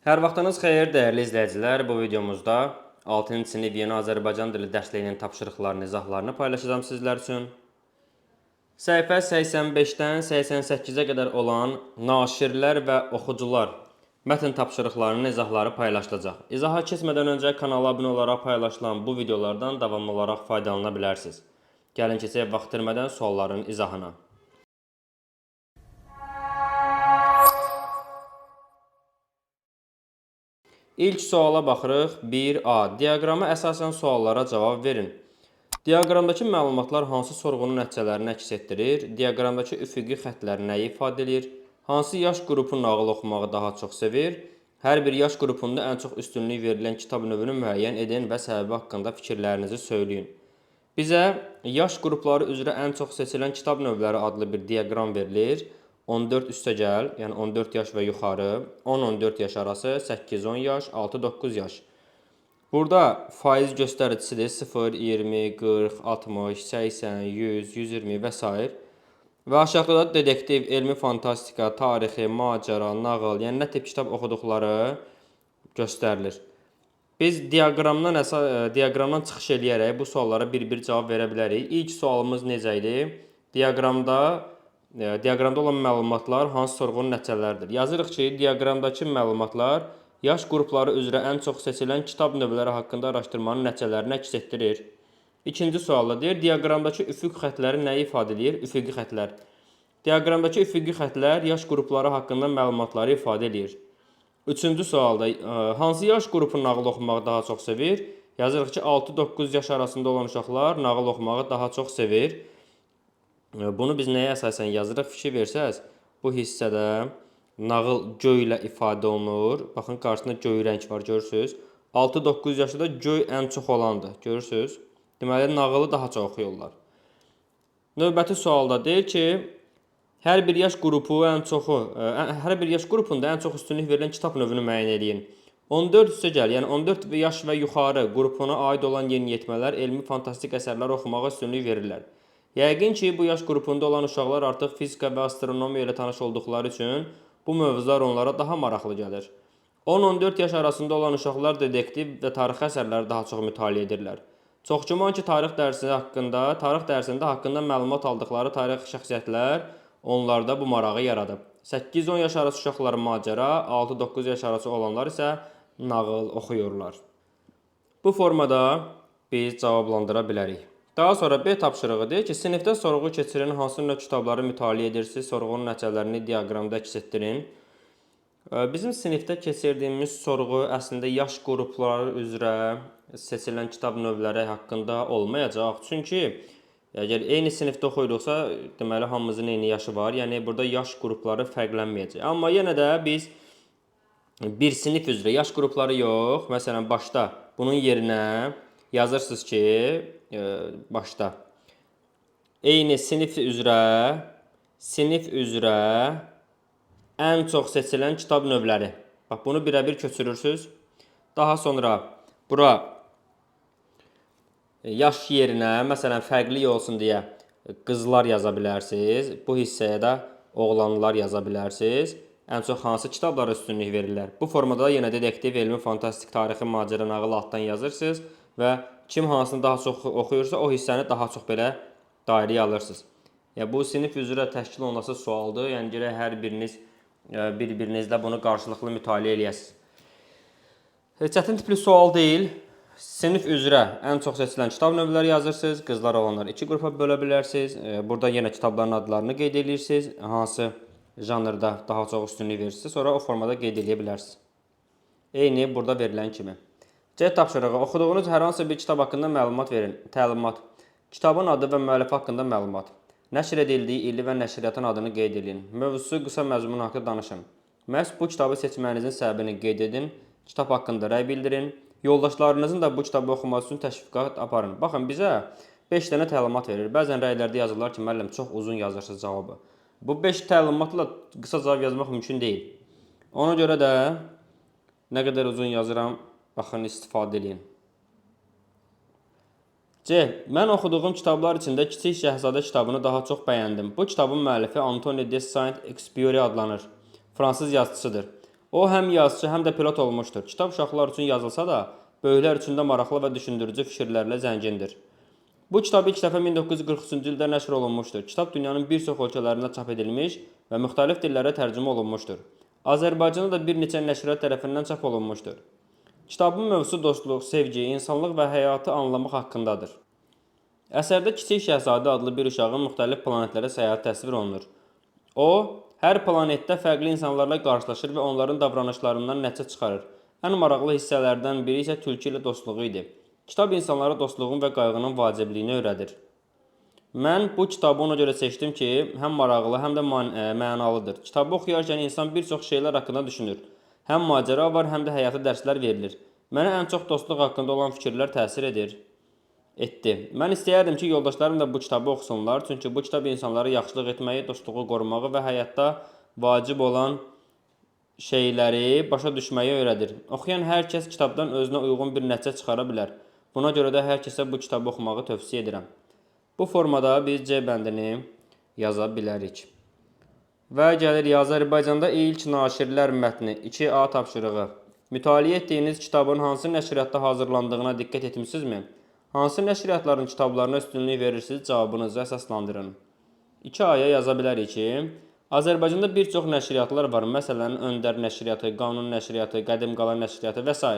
Hər vaxtınız xeyir, dəyərli izləyicilər. Bu videomuzda 6-cı sinif yeni Azərbaycan dili dərsliyinin tapşırıqlarını, izahlarını paylaşacağım sizlər üçün. Səhifə 85-dən 88-ə qədər olan naşirlər və oxucular mətn tapşırıqlarının izahları paylaşılacaq. İzaha keçmədən öncə kanala abunə olaraq paylaşılan bu videolardan davamlı olaraq faydalana bilərsiniz. Gəlin keçək vaxt itirmədən sualların izahına. İlk suala baxırıq. 1A. Diaqrama əsasən suallara cavab verin. Diaqramdakı məlumatlar hansı sorğunun nəticələrini əks etdirir? Diaqramdakı üfüqi xəttlər nəyi ifadə edir? Hansı yaş qrupu nağıl oxumağı daha çox sevir? Hər bir yaş qrupunda ən çox üstünlük verilən kitab növünü müəyyən edin və səbəbi haqqında fikirlərinizi söyləyin. Bizə yaş qrupları üzrə ən çox seçilən kitab növləri adlı bir diaqram verilir. 14 üstəgəl, yəni 14 yaş və yuxarı, 10-14 yaş arası, 8-10 yaş, 6-9 yaş. Burada faiz göstəricisidir 0, 20, 40, 60, 80, 100, 120 və s. Və aşağıda dedektiv, elmi fantastika, tarixi, macəra, nağıl, yəni nə tip kitab oxuduqları göstərilir. Biz diaqramdan çıxış eləyərək bu suallara bir-bir cavab verə bilərik. İlk sualımız necə idi? Diaqramda olan məlumatlar hansı sorğunun nəticələridir? Yazırıq ki, diaqramdakı məlumatlar yaş qrupları üzrə ən çox seçilən kitab növləri haqqında araşdırmanın nəticələrini əks etdirir. İkinci sualda deyir, diaqramdakı üfüq xəttləri nəyi ifadə edir? Üfüqi xəttlər. Diaqramdakı üfüqi xəttlər yaş qrupları haqqında məlumatları ifadə edir. Üçüncü sualda hansı yaş qrupu nağıl oxumağı daha çox sevir? Yazırıq ki, 6-9 yaş arasında olan uşaqlar nağıl oxumağı daha çox sevir. Bunu biz nəyə əsasən yazırıq? Fikir versəz, bu hissədə nağıl göy ilə ifadə olunur. Baxın, qarşısında göy rəng var, görürsünüz. 6-9 yaşında göy ən çox olandır, görürsünüz. Deməli, nağılı daha çox oxuyurlar. Növbəti sualda deyir ki, hər bir yaş qrupunda ən çox üstünlük verilən kitab növünü müəyyən edin. 14 üstəgəl, yəni 14 yaş və yuxarı qrupuna aid olan yeniyetmələr elmi fantastik əsərlər oxumağa üstünlük verirlər. Yəqin ki, bu yaş qrupunda olan uşaqlar artıq fizika və astronomiya ilə tanış olduqları üçün bu mövzular onlara daha maraqlı gəlir. 10-14 yaş arasında olan uşaqlar dedektiv və tarixi əsərləri daha çox mütaliə edirlər. Çox güman ki, tarix dərsində haqqında məlumat aldıqları tarix şəxsiyyətlər onlarda bu marağı yaradıb. 8-10 yaş arası uşaqlar macəra, 6-9 yaş arası olanlar isə nağıl oxuyurlar. Bu formada biz cavablandıra bilərik. Daha sonra B tapşırığı deyir ki, sinifdə sorğu keçirin, hansı növ kitabları mütaliə edirsiniz, sorğunun nəticələrini diaqramda əks etdirin. Bizim sinifdə keçirdiyimiz sorğu əslində yaş qrupları üzrə seçilən kitab növləri haqqında olmayacaq. Çünki əgər eyni sinifdə oxuyuruqsa, deməli hamımızın eyni yaşı var. Yəni burada yaş qrupları fərqlənməyəcək. Amma yenə də biz bir sinif üzrə yaş qrupları yox, məsələn başda bunun yerinə yazırsınız ki, başda eyni sinif üzrə ən çox seçilən kitab növləri. Bax, bunu birə-bir köçürürsünüz. Daha sonra bura yaş yerinə, məsələn, fərqli olsun deyə qızlar yaza bilərsiniz. Bu hissəyə də oğlanlar yaza bilərsiniz. Ən çox hansı kitablara üstünlük verirlər? Bu formada yenə dedektiv, elmi, fantastik, tarixi, macəra, nağıl altdan yazırsınız və kim hansını daha çox oxuyursa, o hissəni daha çox belə dairəyə alırsınız. Bu sinif üzrə təşkil olunası sualdır. Yəni, gərək hər biriniz bir-birinizlə bunu qarşılıqlı mütaliə eləyəsiniz. Çətin tipli sual deyil. Sinif üzrə ən çox seçilən kitab növləri yazırsınız. Qızlar, olanlar 2 qrupa bölə bilərsiniz. Burada yenə kitabların adlarını qeyd edirsiniz. Hansı janrda daha çox üstünlük verirsiniz. Sonra o formada qeyd edə bilərsiniz. Eyni burada verilən kimi. C tapşırığı. Oxuduğunuz hər hansı bir kitab haqqında məlumat verin. Təlimat. Kitabın adı və müəllifi haqqında məlumat. Nəşr edildiyi ili və nəşriyyatın adını qeyd edin. Mövzusu, qısa məzmun haqqında danışın. Məhz bu kitabı seçmənizin səbəbini qeyd edin. Kitab haqqında rəy bildirin. Yoldaşlarınızın da bu kitabı oxuması üçün təşviqat aparın. Baxın, bizə 5 dənə təlimat verir. Bəzən rəylərdə yazırlar ki, müəllim, çox uzun yazırsınız cavabı. Bu 5 təlimatla qısa cavab yazmaq mümkün deyil. Ona görə də nə qədər uzun yazıram, baxın, istifadə edin. C. Mən oxuduğum kitablar içində Kiçik Şəhzadə kitabını daha çox bəyəndim. Bu kitabın müəllifi Antoine de Saint-Exupéry adlanır. Fransız yazıçısıdır. O həm yazıcı, həm də pilot olmuşdur. Kitab uşaqlar üçün yazılsa da, böyüklər üçün də maraqlı və düşündürücü fikirlərlə zəngindir. Bu kitab ilk dəfə 1943-cü ildə nəşr olunmuşdur. Kitab dünyanın bir çox ölkələrində çap edilmiş və müxtəlif dillərə tərcümə olunmuşdur. Azərbaycanda da bir neçə nəşriyyat tərəfindən çap olunmuşdur. Kitabın mövzusu dostluq, sevgi, insanlıq və həyatı anlamaq haqqındadır. Əsərdə Kiçik Şəhzadə adlı bir uşağın müxtəlif planetlərə səyahəti təsvir olunur. O, hər planetdə fərqli insanlarla qarşılaşır və onların davranışlarından nəticə çıxarır. Ən maraqlı hissələrdən biri isə tülkü ilə dostluğu idi. Kitab insanlara dostluğun və qayğının vacibliyini öyrədir. Mən bu kitabı ona görə seçdim ki, həm maraqlı, həm də mənalıdır. Kitabı oxuyarkən insan bir çox şeylər haqqında düşünür. Həm macəra var, həm də həyatı dərslər verilir. Mənə ən çox dostluq haqqında olan fikirlər təsir etdi. Mən istəyərdim ki, yoldaşlarım da bu kitabı oxusunlar, çünki bu kitab insanlara yaxşılıq etməyi, dostluğu qorumağı və həyatda vacib olan şeyləri başa düşməyi öyrədir. Oxuyan hər kəs kitabdan özünə uyğun bir nəticə çıxara bilər. Buna görə də hər kəsə bu kitabı oxumağı tövsiyə edirəm. Bu formada biz C bəndini yaza bilərik. Və gəlirik Azərbaycanda ilk naşirlər mətni 2A tapşırığı. Mütaliə etdiyiniz kitabın hansı nəşriyyatda hazırlandığına diqqət etmisinizmi? Hansı nəşriyyatların kitablarına üstünlük verirsiniz? Cavabınızı əsaslandırın. 2A-ya yaza bilərik ki, Azərbaycanda bir çox nəşriyyatlar var. Məsələn, Öndər nəşriyyatı, Qanun nəşriyyatı, Qədim Qala nəşriyyatı və s.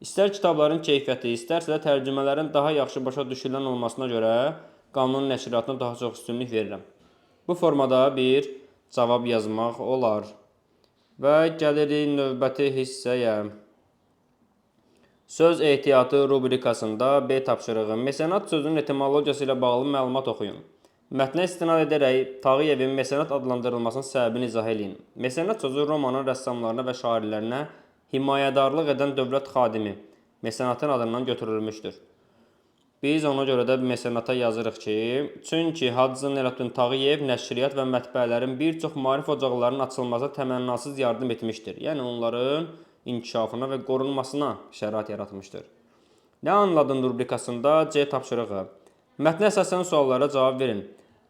İstər kitabların keyfiyyəti, istərsə də tərcümələrin daha yaxşı başa düşülən olmasına görə Qanun nəşriyyatına daha çox üstünlük verirəm. Bu formada bir cavab yazmaq olar. Və gəlirik növbəti hissəyə. Söz ehtiyatı rubrikasında B tapşırığı. Mesenat sözünün etimologiyası ilə bağlı məlumat oxuyun. Mətnə istinad edərək Tağıyevin mesenat adlandırılmasının səbəbini izah edin. Mesenat sözü Romanın rəssamlarına və şairlərinə himayədarlıq edən dövlət xadimi mesenatın adından götürülmüşdür. Biz ona görə də mesenata yazırıq ki, çünki Hacı Zeynalabdin Tağıyev nəşriyyat və mətbəələrin bir çox maarif ocaqlarının açılmasına təmənnasız yardım etmişdir. Yəni onların inkişafına və qorunmasına şərait yaratmışdır. Nə anladın rubrikasında C tapşırığı. Mətnə əsasən suallara cavab verin.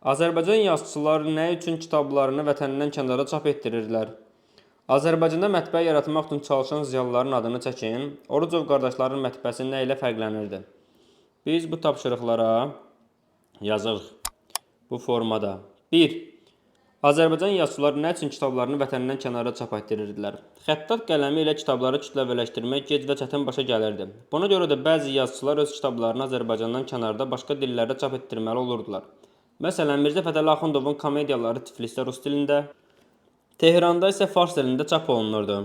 Azərbaycan yazıçıları nə üçün kitablarını vətənindən kənara çap etdirirlər? Azərbaycanda mətbə yaratmaq üçün çalışan ziyalıların adını çəkin. Orucov qardaşların mətbəsi nə ilə fərqlənirdi? Biz bu tapşırıqlara yazırıq bu formada. 1. Azərbaycan yazıçıları nə üçün kitablarını vətənindən kənara çap etdirirdilər? Xəttat qələmi ilə kitabları kütləvələşdirmək gec və çətin başa gəlirdi. Buna görə də bəzi yazıçılar öz kitablarını Azərbaycandan kənarda başqa dillərdə çap etdirməli olurdular. Məsələn, Mirzə Fətəli Axundovun komediyaları Tiflisdə rus dilində, Tehranda isə fars dilində çap olunurdu.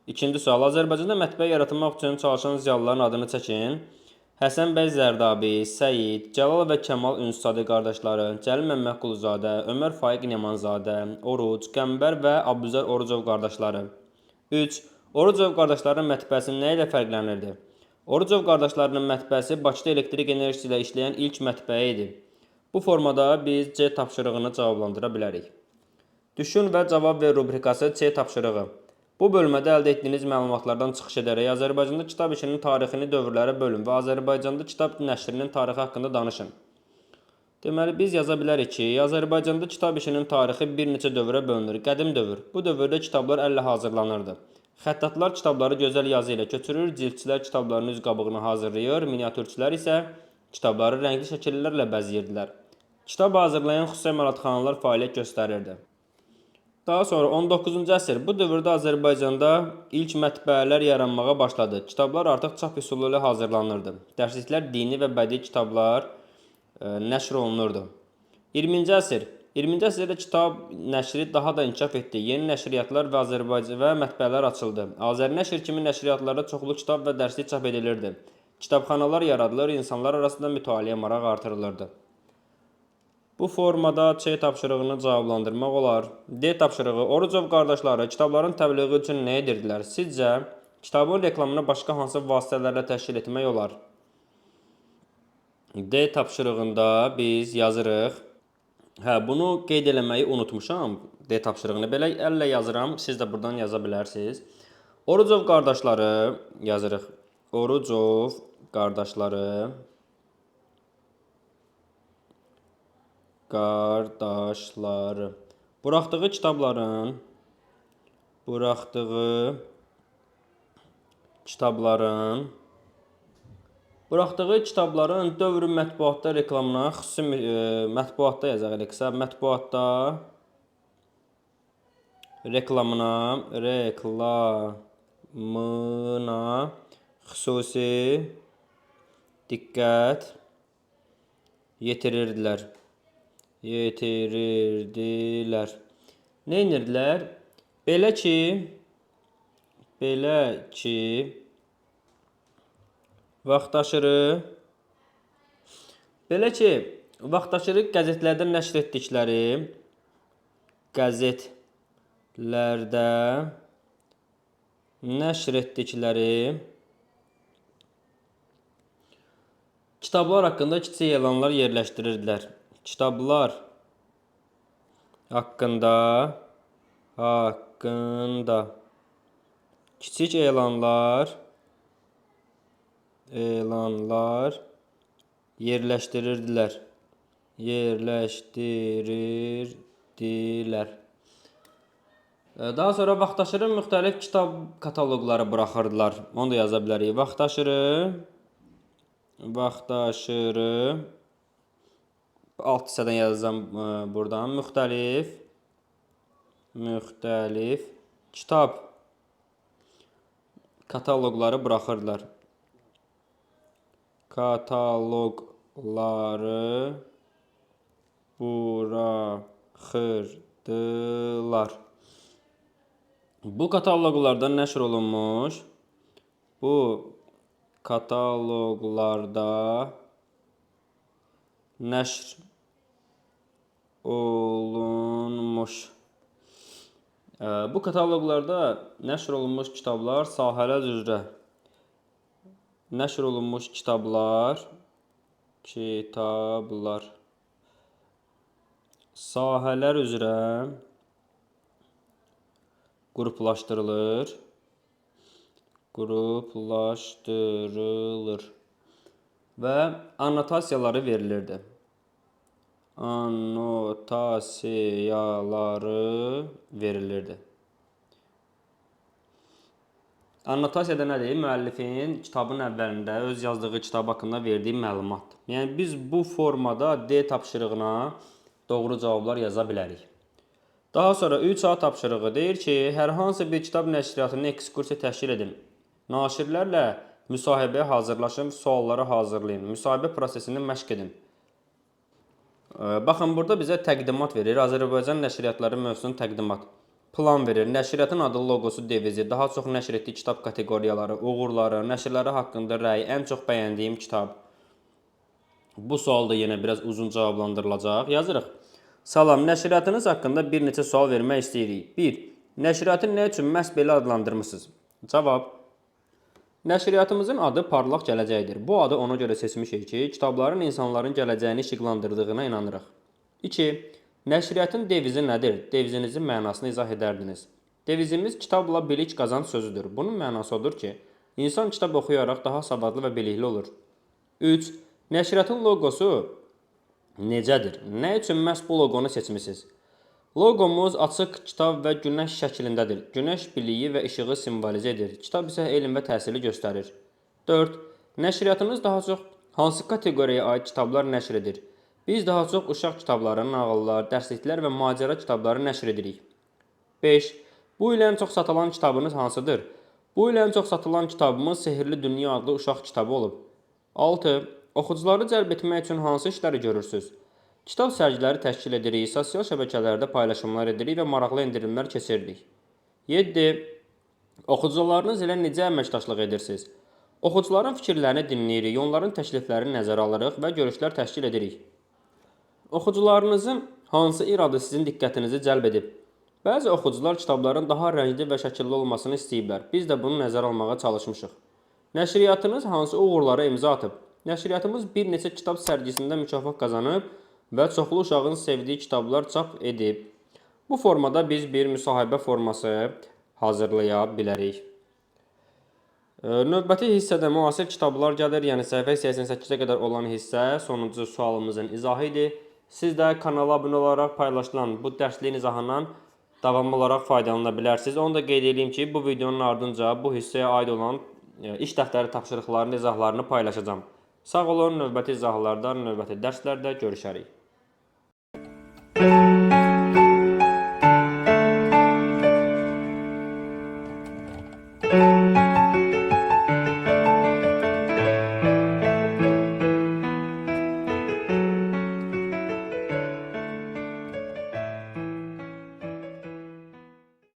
İkinci sual. Azərbaycanda mətbə yaratmaq üçün çalışan ziyalıların adını çəkin. Həsən bəy Zərdabi, Səyid, Cəlal və Kəmal Ünsüzadə qardaşları, Cəlil Məmmədquluzadə, Ömər Faiq Nemanzadə, Oruc, Qəmbər və Abdüzər Orucov qardaşları. 3. Orucov qardaşlarının mətbəəsi nə ilə fərqlənirdi? Orucov qardaşlarının mətbəəsi Bakıda elektrik enerjisi ilə işləyən ilk mətbəə idi. Bu formada biz C tapşırığını cavablandıra bilərik. Düşün və cavab ver rubrikası C tapşırığı. Bu bölmədə əldə etdiyiniz məlumatlardan çıxış edərək Azərbaycanda kitab işinin tarixini dövrlərə bölün və Azərbaycanda kitab nəşrinin tarixi haqqında danışın. Deməli, biz yaza bilərik ki, Azərbaycanda kitab işinin tarixi bir neçə dövrə bölünür. Qədim dövr. Bu dövrdə kitablar əllə hazırlanırdı. Xəttatlar kitabları gözəl yazı ilə köçürür, cildçilər kitabların üz qabığını hazırlayır, miniatürçülər isə kitabları rəngli şəkillərlə bəzəyirdilər. Kitab hazırlayan xüsusi əməlatxanalar fəaliyyət göstərirdi. Daha sonra 19-cu əsr. Bu dövrdə Azərbaycanda ilk mətbəələr yaranmağa başladı. Kitablar artıq çap üsulu ilə hazırlanırdı. Dərsliklər, dini və bədii kitablar nəşr olunurdu. 20-ci əsr. 20-ci əsrdə kitab nəşri daha da inkişaf etdi. Yeni nəşriyyatlar və Azərbaycan və mətbəələr açıldı. Azərnəşr kimi nəşriyyatlarda çoxlu kitab və dərslik çap edilirdi. Kitabxanalar yaradılır, insanlar arasında mütaliə marağı artırılırdı. Bu formada C tapşırığını cavablandırmaq olar. D tapşırığı. Orucov qardaşları kitabların təbliği üçün nə edirdilər? Sizcə, kitabın reklamını başqa hansı vasitələrlə təşkil etmək olar? D tapşırığında biz yazırıq. Bunu qeyd eləməyi unutmuşam. D tapşırığını belə əllə yazıram. Siz də buradan yaza bilərsiniz. Orucov qardaşları yazırıq. Orucov qardaşları buraxdığı kitabların buraxdığı kitabların dövr mətbuatda reklamına xüsusi mətbuatda yazaq elə qısa mətbuatda reklamına xüsusi diqqət yetirirdilər. Neynirdilər? Belə ki vaxtaşırı qəzetlərdə nəşr etdikləri kitablar haqqında kiçik elanlar yerləşdirirdilər. Kitablar haqqında kiçik elanlar yerləşdirirdilər. Daha sonra vaxtaşırı müxtəlif kitab kataloqları buraxırdılar. Onu da yaza bilərik. Vaxtaşırı alt hissədən yazacağım buradan. Müxtəlif kitab kataloqları buraxırdılar. Bu kataloqlarda nəşr olunmuş kitablar sahələr üzrə qruplaşdırılır və annotasiyaları verilirdi. Annotasiya da nədir? Müəllifin kitabın əvvəlində öz yazdığı kitab haqqında verdiyi məlumatdır. Yəni biz bu formada D tapşırığına doğru cavablar yaza bilərik. Daha sonra 3A tapşırığı deyir ki, hər hansı bir kitab nəşriyyatının ekskursiya təşkil edin. Naşirlərlə müsahibəyə hazırlaşın, sualları hazırlayın. Müsahibə prosesini məşq edin. Baxın, burada bizə təqdimat verir. Azərbaycan nəşriyyatları mövzusunu təqdimat. Plan verir. Nəşriyyatın adı, logosu, devizi, daha çox nəşr etdiyi kitab kateqoriyaları, uğurları, nəşrləri haqqında rəy, ən çox bəyəndiyim kitab. Bu sual da yenə biraz uzun cavablandırılacaq. Yazırıq. Salam, nəşriyyatınız haqqında bir neçə sual vermək istəyirik. 1. Nəşriyyatı nə üçün məhz belə adlandırmısınız? Cavab. Nəşriyyatımızın adı Parlaq Gələcəkdir. Bu adı ona görə seçmişik ki, kitabların insanların gələcəyini işıqlandırdığına inanırıq. 2. Nəşriyyatın devizi nədir? Devizinizin mənasını izah edərdiniz. Devizimiz kitabla bilik qazanc sözüdür. Bunun mənası odur ki, insan kitab oxuyaraq daha savadlı və bilikli olur. 3. Nəşriyyatın logosu necədir? Nə üçün məhz bu loqonu seçmisiniz? Loqomuz açıq kitab və günəş şəklindədir. Günəş biliyi və işığı simvolizə edir. Kitab isə elm və təhsili göstərir. 4. Nəşriyyatınız daha çox hansı kateqoriyaya aid kitablar nəşr edir? Biz daha çox uşaq kitabları, nağıllar, dərsliklər və macəra kitabları nəşr edirik. 5. Bu il ən çox satılan kitabınız hansıdır? Bu il ən çox satılan kitabımız Sehirli Dünya adlı uşaq kitabı olub. 6. Oxucuları cəlb etmək üçün hansı işləri görürsünüz? Kitab sərgiləri təşkil edirik, sosial şəbəkələrdə paylaşımlar edirik və maraqlı endirimlər keçiririk. 7. Oxucularınız ilə necə əməkdaşlıq edirsiniz? Oxucuların fikirlərini dinləyirik, onların təkliflərini nəzərə alırıq və görüşlər təşkil edirik. Oxucularınızın hansı iradı sizin diqqətinizi cəlb edib? Bəzi oxucular kitabların daha rəngli və şəkilli olmasını istəyiblər. Biz də bunu nəzərə almağa çalışmışıq. Nəşriyyatınız hansı uğurlara imza atıb? Nəşriyyatımız bir neçə kitab sərgisində mükafat qazanıb və çoxlu uşağın sevdiyi kitablar çap edib. Bu formada biz bir müsahibə forması hazırlaya bilərik. Növbəti hissədə müasir kitablar gəlir, yəni səhifə 88-ə qədər olan hissə sonuncu sualımızın izahı idi. Siz də kanala abunə olaraq paylaşılan bu dərsliyin izahından davamlı olaraq faydalana bilərsiniz. Onu da qeyd edeyim ki, bu videonun ardınca bu hissəyə aid olan iş dəftəri tapşırıqlarının izahlarını paylaşacağam. Sağ olun, növbəti izahlarda, növbəti dərslərdə görüşərik.